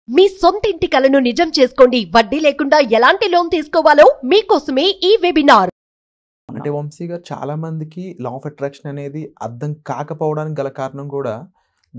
మీ సొంత ఇంటి కలను నిజం చేసుకోండి. వడ్డీ లేకుండా ఎలాంటి లోన్ తీసుకోవాలో మీకోసమే ఈ వెబినార్. అంటే వంశీ గారు చాలా మందికి లా ఆఫ్ అట్రాక్షన్ అనేది అర్థం కాకపోవడానికి గల కారణం కూడా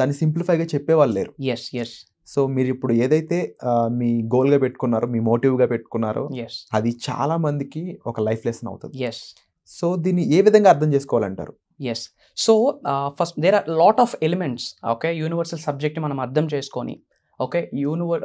దాన్ని సింప్లిఫైగా చెప్పేవాళ్ళు లేరు. సో మీరు ఇప్పుడు ఏదైతే మీ గోల్గా పెట్టుకున్నారో, మీ మోటివ్గా పెట్టుకున్నారో, అది చాలా మందికి ఒక లైఫ్ లెసన్ అవుతుంది. సో దీన్ని ఏ విధంగా అర్థం చేసుకోవాలంటారు? So first there are lot of elements. Okay, universal subject మనం అర్థం చేసుకొని, okay,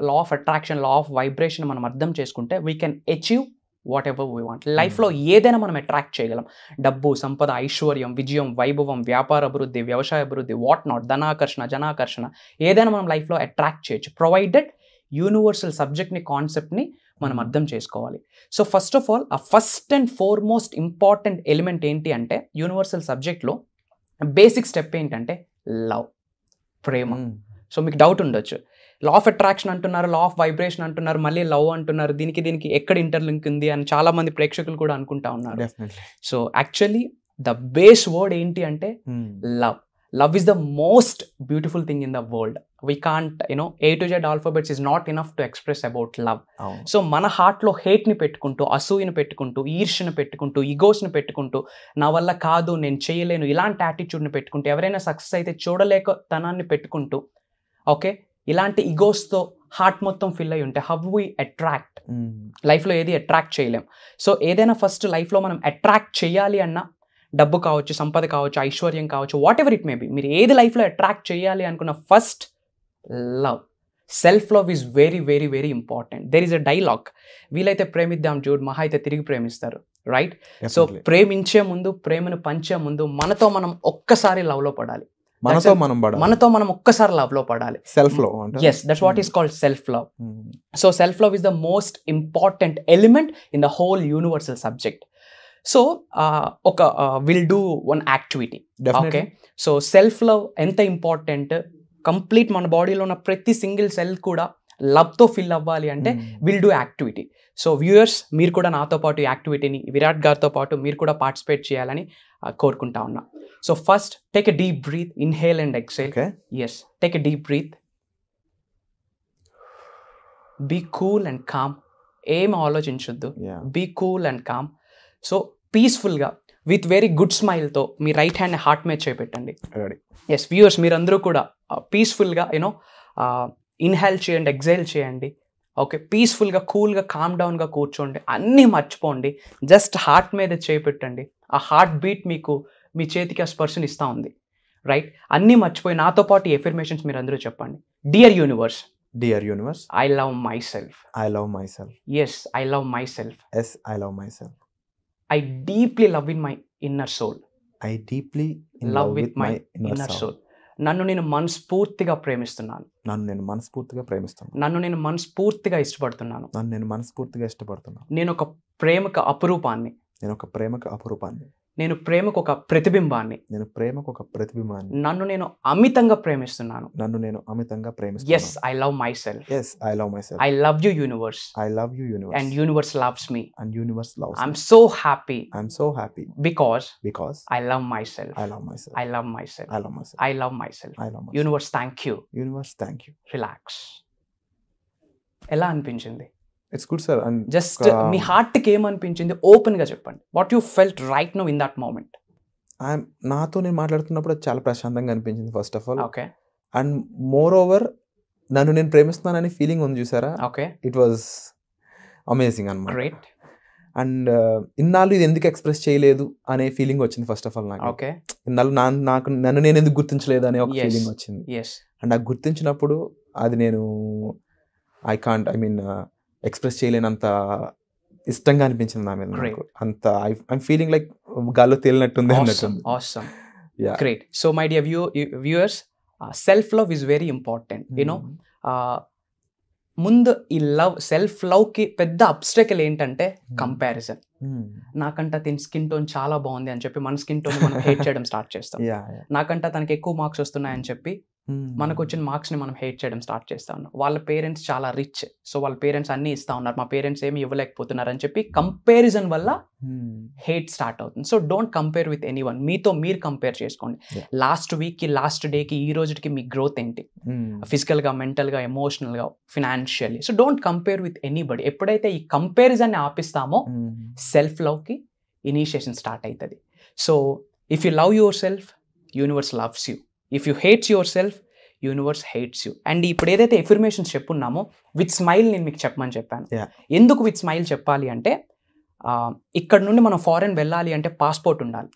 law of attraction, law of vibration మనం అర్థం చేసుకుంటే we can achieve whatever we want. లైఫ్లో ఏదైనా మనం అట్రాక్ట్ చేయగలం. డబ్బు, సంపద, ఐశ్వర్యం, విజయం, వైభవం, వ్యాపార అభివృద్ధి, వ్యవసాయ అభివృద్ధి, వాట్ నాట్, ధనాకర్షణ, జనాకర్షణ, ఏదైనా మనం లైఫ్లో అట్రాక్ట్ చేయొచ్చు, ప్రొవైడెడ్ యూనివర్సల్ సబ్జెక్ట్ని, కాన్సెప్ట్ని మనం అర్థం చేసుకోవాలి. సో ఫస్ట్ ఆఫ్ ఆల్, ఆ first and foremost important element ఏంటి అంటే, యూనివర్సల్ సబ్జెక్ట్లో బేసిక్ స్టెప్ ఏంటంటే లవ్, ప్రేమ. సో మీకు డౌట్ ఉండొచ్చు, లా ఆఫ్ అట్రాక్షన్ అంటున్నారు, లా ఆఫ్ వైబ్రేషన్ అంటున్నారు, మళ్ళీ లవ్ అంటున్నారు, దీనికి ఎక్కడ ఇంటర్లింక్ ఉంది అని చాలా మంది ప్రేక్షకులు కూడా అనుకుంటా ఉన్నారు. So actually the base word ఏంటి అంటే love. Love is the most beautiful thing in the world. We can't A to Z alphabets is not enough to express about love. So మన హార్ట్లో హేట్ని పెట్టుకుంటూ, అసూయను పెట్టుకుంటూ, ఈర్ష్యను పెట్టుకుంటూ, ఈగోస్ని పెట్టుకుంటూ, నా వల్ల కాదు, నేను చేయలేను, ఇలాంటి యాటిట్యూడ్ని పెట్టుకుంటూ, ఎవరైనా సక్సెస్ అయితే చూడలేకతనాన్ని పెట్టుకుంటూ, ఓకే, ఇలాంటి ఈగోస్తో హార్ట్ మొత్తం ఫిల్ అయి ఉంటే హౌ వి అట్రాక్ట్? లైఫ్లో ఏది అట్రాక్ట్ చేయలేం. సో ఏదైనా ఫస్ట్ లైఫ్లో మనం అట్రాక్ట్ చేయాలి అన్నా, డబ్బు కావచ్చు, సంపద కావచ్చు, ఐశ్వర్యం కావచ్చు, what ever it may be, మీరు ఏది లైఫ్లో అట్రాక్ట్ చేయాలి అనుకున్న first love, self love is very very very important. There is a dialogue, వీలైతే ప్రేమిద్దాం చూడు, మహా అయితే తిరిగి ప్రేమిస్తారు, రైట్? సో ప్రేమించే ముందు, ప్రేమను పంచే ముందు మనతో మనం ఒక్కసారి లవ్లో పడాలి. మనతో మనం ఒక్కసారి లవ్ లో పడాలి, self love. yes, that's what is called self love. So self love is the most important element in the whole universal subject. So we'll do one activity. Okay, so self love enta important, complete మన బాడీలో ఉన్న ప్రతి single cell కూడా love తో fill అవ్వాలి అంటే will do activity. So viewers, మీరు కూడా నాతో పాటు ఈ యాక్టివిటీని, విరాట్ గారితో పాటు మీరు కూడా పార్టిసిపేట్ చేయాలని కోరుకుంటా ఉన్నా. So first take a deep breath, inhale and exhale. Yes, take a deep breath, be cool and calm, ఏం ఆలోచించొద్దు, be cool and calm. So పీస్ఫుల్గా విత్ వెరీ గుడ్ స్మైల్తో మీ రైట్ హ్యాండ్ని హార్ట్ మీద చేపెట్టండి. ఎస్ వ్యూయర్స్, మీరందరూ కూడా పీస్ఫుల్గా ఇన్హేల్ చేయండి, ఎక్సేల్ చేయండి. ఓకే, పీస్ఫుల్గా, కూల్గా, కామ్ డౌన్గా కూర్చోండి, అన్నీ మర్చిపోండి, జస్ట్ హార్ట్ మీద చేపెట్టండి. ఆ హార్ట్ బీట్ మీకు మీ చేతికి ఆ స్పర్శని ఇస్తూ ఉంది, రైట్? అన్నీ మర్చిపోయి నాతో పాటు ఈ ఎఫర్మేషన్స్ మీరు అందరూ చెప్పండి. Dear universe, dear universe, I love myself, I love myself. Yes, I love myself. Yes, I love myself. I deeply love in my inner soul, I deeply love with my inner soul. నన్ను నేను మనస్ఫూర్తిగా ప్రేమిస్తున్నాను, నన్ను నేను మనస్ఫూర్తిగా ప్రేమిస్తున్నాను, నన్ను నేను మనస్ఫూర్తిగా ఇష్టపడుతున్నాను, నన్ను నేను మనస్ఫూర్తిగా ఇష్టపడుతున్నాను. నేను ఒక ప్రేమకు అపురూపాన్ని, నేను ఒక ప్రేమకు అపురూపాన్ని, నేను ప్రేమకు ఒక ప్రతిబింబాన్ని, నేను ప్రేమకు ఒక ప్రతిబింబాన్ని. నన్ను నేను అమితంగా ప్రేమిస్తున్నాను, నన్ను నేను అమితంగా ప్రేమిస్తున్నాను. Yes, I love myself. Yes, I love myself. I love you universe, I love you universe. And universe loves me, and universe loves me. I'm so happy, I'm so happy because I love myself, I love myself, I love myself, I love myself, I love myself. I love my universe thank you, universe thank you. Relax. ఎలా అనిపించింది? It's good sir. And just మీ హార్ట్కి ఏమనిపించింది ఓపెన్గా చెప్పండి. What you felt right now in that moment? నాతో నేను మాట్లాడుతున్నప్పుడు అది చాలా ప్రశాంతంగా అనిపించింది first of all. Okay. And moreover నన్ను నేను ప్రేమిస్తున్నానని ఫీలింగ్ ఉంది చూసారా? ఓకే. ఇట్ వాజ్ అమేజింగ్ అన్నమాట. గ్రేట్. అండ్ ఇన్నాళ్ళు ఇది ఎందుకు ఎక్స్ప్రెస్ చేయలేదు అనే ఫీలింగ్ వచ్చింది ఫస్ట్ ఆఫ్ ఆల్ నాకు. ఓకే. ఇన్నాళ్ళు నన్ను నేను ఎందుకు గుర్తించలేదు అనే ఒక ఫీలింగ్ వచ్చింది. అండ్ నాకు గుర్తించినప్పుడు అది నేను ఎక్స్ప్రెస్ చేయలేనంత ఇష్టంగా అనిపించింది నా మీద నాకు. అంత ఐఎమ్ ఫీలింగ్ లైక్ గాల్లో తేలినట్టుంది అన్నట్టు. Awesome. Great. So my dear viewers, self love is very important. ముందు ఈ సెల్ఫ్ లవ్కి పెద్ద అబ్స్టెకల్ ఏంటంటే కంపారిజన్. నాకంట తిని స్కిన్ టోన్ చాలా బాగుంది అని చెప్పి మన స్కిన్ టోన్ మనం హేట్ చేయడం స్టార్ట్ చేస్తాం. నాకంట తనకి ఎక్కువ మార్క్స్ వస్తున్నాయని చెప్పి మనకు వచ్చిన మార్క్స్ని మనం హేట్ చేయడం స్టార్ట్ చేస్తూ ఉన్నాం. వాళ్ళ పేరెంట్స్ చాలా రిచ్, సో వాళ్ళ పేరెంట్స్ అన్నీ ఇస్తూ ఉన్నారు, మా పేరెంట్స్ ఏమి ఇవ్వలేకపోతున్నారు అని చెప్పి కంపారిజన్ వల్ల హేట్ స్టార్ట్ అవుతుంది. So don't compare with anyone. మీతో మీరు కంపేర్ చేసుకోండి. లాస్ట్ వీక్కి లాస్ట్ డేకి ఈ రోజుకి మీ గ్రోత్ ఏంటి, ఫిజికల్గా, మెంటల్గా, ఎమోషనల్గా, financially. So don't compare with anybody. ఎప్పుడైతే ఈ కంపారిజన్ని ఆపిస్తామో సెల్ఫ్ లవ్కి ఇనిషియేషన్ స్టార్ట్ అవుతుంది. So if you love yourself, universe loves you. If you hates yourself, universe hates you. And ఇప్పుడు ఏదైతే ఎఫర్మేషన్స్ చెప్పున్నామో విత్ స్మైల్ నేను మీకు చెప్పమని చెప్పాను. ఎందుకు విత్ స్మైల్ చెప్పాలి అంటే, ఇక్కడ నుండి మనం ఫారెన్ వెళ్ళాలి అంటే పాస్పోర్ట్ ఉండాలి.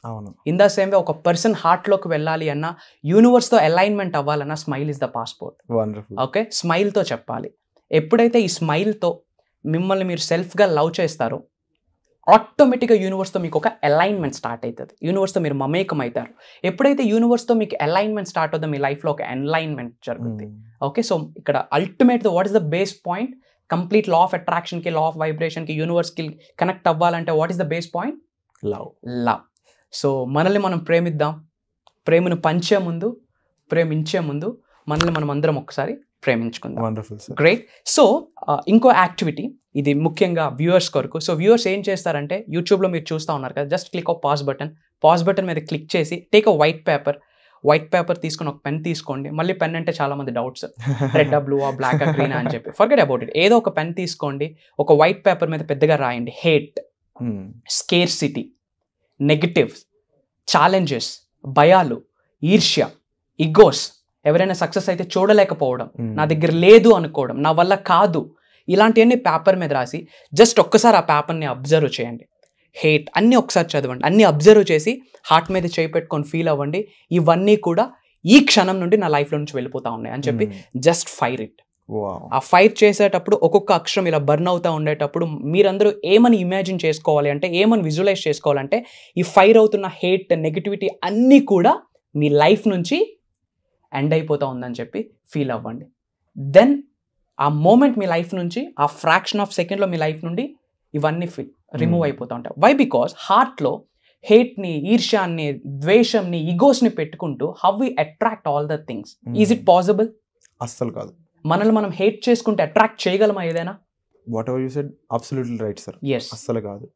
ఇన్ ద సేమ్ వే ఒక పర్సన్ హార్ట్లోకి వెళ్ళాలి అన్నా, యూనివర్స్తో అలైన్మెంట్ అవ్వాలన్నా smile is the passport. Okay, స్మైల్తో చెప్పాలి. ఎప్పుడైతే ఈ స్మైల్తో మిమ్మల్ని మీరు సెల్ఫ్గా లవ్ చేస్తారో ఆటోమేటిక్గా యూనివర్స్తో మీకు ఒక అలైన్మెంట్ స్టార్ట్ అవుతుంది. యూనివర్స్తో మీరు మమేకం అవుతారు. ఎప్పుడైతే యూనివర్స్తో మీకు అలైన్మెంట్ స్టార్ట్ అవుతుందో మీ లైఫ్లో ఒక అలైన్మెంట్ జరుగుతుంది. ఓకే, సో ఇక్కడ ultimate what is the base point? Complete law of అట్రాక్షన్కి, లా ఆఫ్ వైబ్రేషన్కి, యూనివర్స్కి కనెక్ట్ అవ్వాలంటే what is the base point? Love. So మనల్ని మనం ప్రేమిద్దాం. ప్రేమను పంచే ముందు, ప్రేమించే ముందు మనల్ని మనం అందరం ఒకసారి ప్రేమించుకుందాం. గ్రేట్. సో ఇంకో యాక్టివిటీ, ఇది ముఖ్యంగా వ్యూవర్స్ కొరకు. సో వ్యూవర్స్ ఏం చేస్తారంటే, యూట్యూబ్లో మీరు చూస్తూ ఉన్నారు కదా, just click of pause button మీద క్లిక్ చేసి టేక్ అ వైట్ పేపర్ తీసుకొని ఒక పెన్ తీసుకోండి. మళ్ళీ పెన్ అంటే చాలా మంది doubts, red, blue, black, green అని చెప్పి. Forget about it. ఏదో ఒక పెన్ తీసుకోండి, ఒక వైట్ పేపర్ మీద పెద్దగా రాయండి హేట్, స్కేర్సిటీ, నెగటివ్స్, ఛాలెంజెస్, భయాలు, ఈర్ష్య, ఇగోస్, ఎవరైనా సక్సెస్ అయితే చూడలేకపోవడం, నా దగ్గర లేదు అనుకోవడం, నా వల్ల కాదు, ఇలాంటివన్నీ పేపర్ మీద రాసి జస్ట్ ఒక్కసారి ఆ పేపర్ని అబ్జర్వ్ చేయండి. హేట్ అన్నీ ఒకసారి చదవండి, అన్నీ అబ్జర్వ్ చేసి హార్ట్ మీద చేయి పెట్టుకొని ఫీల్ అవ్వండి. ఇవన్నీ కూడా ఈ క్షణం నుండి నా లైఫ్లో నుంచి వెళ్ళిపోతా ఉన్నాయి అని చెప్పి జస్ట్ ఫైర్ ఇట్. ఆ ఫైర్ చేసేటప్పుడు ఒక్కొక్క అక్షరం ఇలా బర్న్ అవుతూ ఉండేటప్పుడు మీరందరూ ఏమని ఇమాజిన్ చేసుకోవాలి అంటే, ఏమని విజువలైజ్ చేసుకోవాలంటే, ఈ ఫైర్ అవుతున్న హేట్, నెగిటివిటీ అన్నీ కూడా మీ లైఫ్ నుంచి ఎండ్ అయిపోతూ ఉందని చెప్పి ఫీల్ అవ్వండి. దెన్ ఆ మూమెంట్ మీ లైఫ్ నుంచి, ఆ ఫ్రాక్షన్ ఆఫ్ సెకండ్లో మీ లైఫ్ నుండి ఇవన్నీ రిమూవ్ అయిపోతూ ఉంటాయి. వై? బికాస్ హార్ట్లో హేట్ని, ఈర్ష్యాన్ని, ద్వేషంని, ఈగోస్ని పెట్టుకుంటూ how we attract all the things. Is it possible? అస్సలు కాదు. మనల్ని మనం హేట్ చేసుకుంటే అట్రాక్ట్ చేయగలమా ఏదైనా? Whatever you said absolutely right sir. అస్సలు కాదు.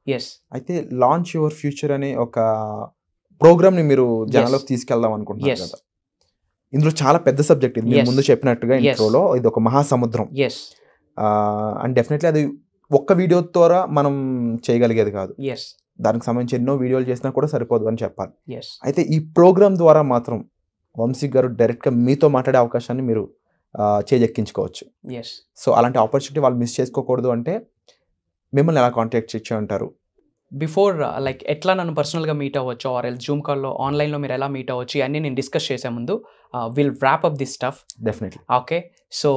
అయితే లాంచ్ యువర్ ఫ్యూచర్ అనే ఒక ప్రోగ్రామ్ని మీరు జనాలకు తీసుకెళ్దాం అనుకుంటున్నారు కదా. ఇందులో చాలా పెద్ద సబ్జెక్ట్ ఇది. మీరు ముందు చెప్పినట్టుగా ఇంట్రోలో ఇది ఒక మహాసముద్రం. అండ్ డెఫినెట్లీ అది ఒక్క వీడియో ద్వారా మనం చేయగలిగేది కాదు. దానికి సంబంధించి ఎన్నో వీడియోలు చేసినా కూడా సరిపోదు అని చెప్పాలి. అయితే ఈ ప్రోగ్రామ్ ద్వారా మాత్రం వంశీ గారు డైరెక్ట్గా మీతో మాట్లాడే అవకాశాన్ని మీరు చేజెక్కించుకోవచ్చు. సో అలాంటి ఆపర్చునిటీ వాళ్ళు మిస్ చేసుకోకూడదు అంటే మిమ్మల్ని ఎలా కాంటాక్ట్ చేయొచ్చు అంటారు? బిఫోర్ లైక్ ఎట్లా నన్ను పర్సనల్గా మీట్ అవ్వచ్చు, ఆర్ ఎల్ జూమ్ కాల్లో, ఆన్లైన్లో మీరు ఎలా మీట్ అవ్వచ్చు, ఇవన్నీ నేను డిస్కస్ చేసే ముందు will wrap up this stuff. Definitely. Okay, so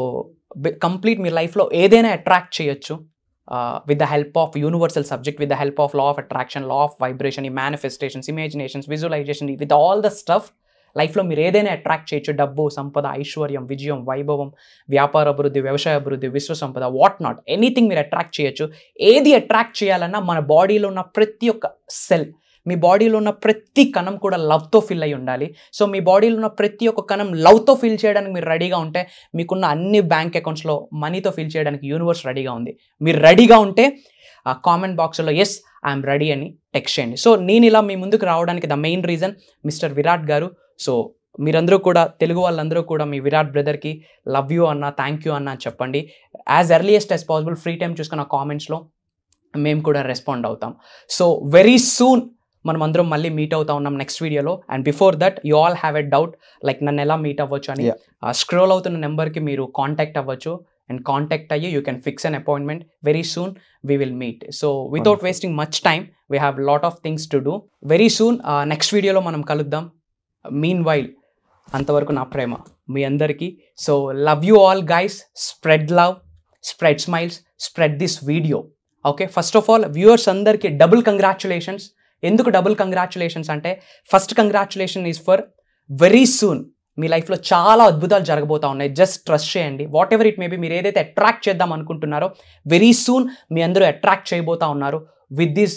complete మీ లైఫ్లో ఏదైనా అట్రాక్ట్ చేయొచ్చు with the help of universal subject, with the help of law of attraction, law of vibration, manifestations, imaginations, visualization, with all the stuff లైఫ్లో మీరు ఏదైనా attract చేయొచ్చు. డబ్బు, సంపద, ఐశ్వర్యం, విజయం, వైభవం, వ్యాపార అభివృద్ధి, వ్యవసాయ అభివృద్ధి, విశ్వ సంపద, వాట్ నాట్, ఎనీథింగ్ మీరు అట్రాక్ట్ చేయొచ్చు. ఏది అట్రాక్ట్ చేయాలన్నా మన బాడీలో ఉన్న ప్రతి ఒక్క సెల్, మీ బాడీలో ఉన్న ప్రతి కణం కూడా లవ్తో ఫిల్ అయి ఉండాలి. సో మీ బాడీలో ఉన్న ప్రతి ఒక్క కణం లవ్తో ఫిల్ చేయడానికి మీరు రెడీగా ఉంటే, మీకున్న అన్ని బ్యాంక్ అకౌంట్స్లో మనీతో ఫిల్ చేయడానికి యూనివర్స్ రెడీగా ఉంది. మీరు రెడీగా ఉంటే ఆ కామెంట్ బాక్స్లో ఎస్ ఐఎమ్ రెడీ అని టెక్స్ట్ చేయండి. సో నేను ఇలా మీ ముందుకు రావడానికి the main reason mister Virat గారు. సో మీరందరూ కూడా, తెలుగు వాళ్ళందరూ కూడా మీ విరాట్ బ్రదర్కి లవ్ యూ అన్న, థ్యాంక్ యూ అన్న చెప్పండి. As earliest as possible free time చూసుకున్న కామెంట్స్లో మేము కూడా రెస్పాండ్ అవుతాం. సో వెరీ సూన్ మనం అందరం మళ్ళీ మీట్ అవుతా ఉన్నాం నెక్స్ట్ వీడియోలో. And before that you all have a doubt like నన్ను ఎలా మీట్ అవ్వచ్చు అని, స్క్రోల్ అవుతున్న నెంబర్కి మీరు కాంటాక్ట్ అవ్వచ్చు. అండ్ కాంటాక్ట్ అయ్యి you can fix an appointment. Very soon we will meet. So without wasting much time, we have lot of things to do. Very soon next వీడియోలో మనం కలుద్దాం. మీన్ వైల్ అంతవరకు నా ప్రేమ మీ అందరికీ. So love you all guys. Spread love, spread smiles, spread this video. Okay, first of all viewers అందరికీ double congratulations. ఎందుకు డబుల్ కంగ్రాచులేషన్స్ అంటే, first congratulation is for very soon మీ లైఫ్లో చాలా అద్భుతాలు జరగబోతా ఉన్నాయి. జస్ట్ ట్రస్ట్ చేయండి. వాట్ ఎవర్ ఇట్ మేబీ, మీరు ఏదైతే అట్రాక్ట్ చేద్దాం అనుకుంటున్నారో వెరీ సూన్ మీ అందరూ అట్రాక్ట్ చేయబోతా ఉన్నారు with this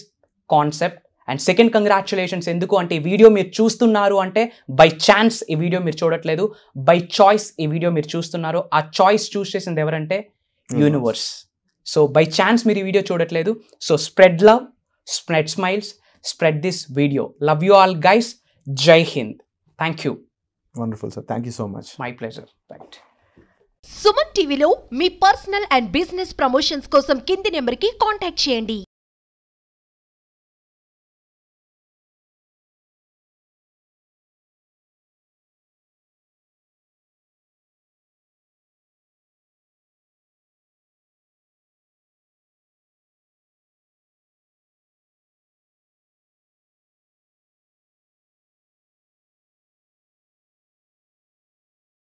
concept. And second congratulations, ఎందుకు అంటే ఈ వీడియో మీరు చూస్తున్నారు అంటే బై ఛాన్స్ ఈ వీడియో మీరు చూడట్లేదు, బై చాయిస్ ఈ వీడియో మీరు చూస్తున్నారు. ఆ చాయిస్ చూస్ చేసింది ఎవరంటే యూనివర్స్. సో బై ఛాన్స్ మీరు ఈ వీడియో చూడట్లేదు. So spread love, spread smiles, spread this video. Love you all guys. Jai Hind. Thank you. Wonderful sir, thank you so much. My pleasure. Right. Suman టీవీలో మీ పర్సనల్ అండ్ బిజినెస్ ప్రమోషన్స్ కోసం కింది నెంబర్కి contact చేయండి.